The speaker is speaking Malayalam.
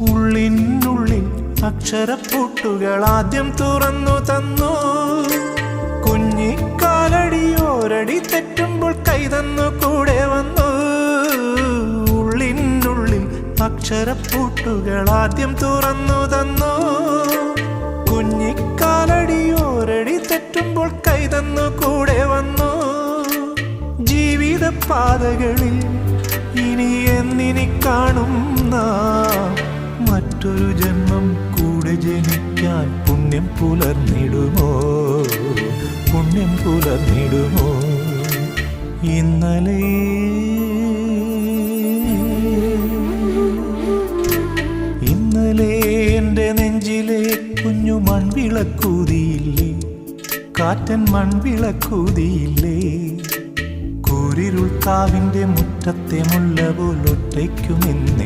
ഉള്ളിനുള്ളിൽ അക്ഷരപ്പൂട്ടുകൾ ആദ്യം തുറന്നു തന്നു. കുഞ്ഞിക്കാലടിയോരടി തെറ്റുമ്പോൾ കൈതന്നു കൂടെ വന്നു. ഉള്ളിനുള്ളിൽ അക്ഷരപ്പൂട്ടുകൾ ആദ്യം തുറന്നു തന്നു. കുഞ്ഞിക്കാലടിയോരടി തെറ്റുമ്പോൾ കൈതന്നു കൂടെ വന്നു. ജീവിത പാതകളിൽ ഇനി എന്നിനി കാണും നാം. മറ്റൊരു ജന്മം കൂടെ ജനിക്കാൻ പുണ്യം പുലർന്നിടുമോ, പുണ്യം പുലർന്നിടുമോ? ഇന്നലെ എൻ്റെ നെഞ്ചിലെ കുഞ്ഞു മൺവിളക്കൂതിയില്ലേ, കാറ്റൻ മൺവിളക്കൂതിയില്ലേ? കൂരിരുൾ കാവിൻ്റെ മുറ്റത്തെ മുല്ല പോലൊറ്റയ്ക്കുമെന്ന്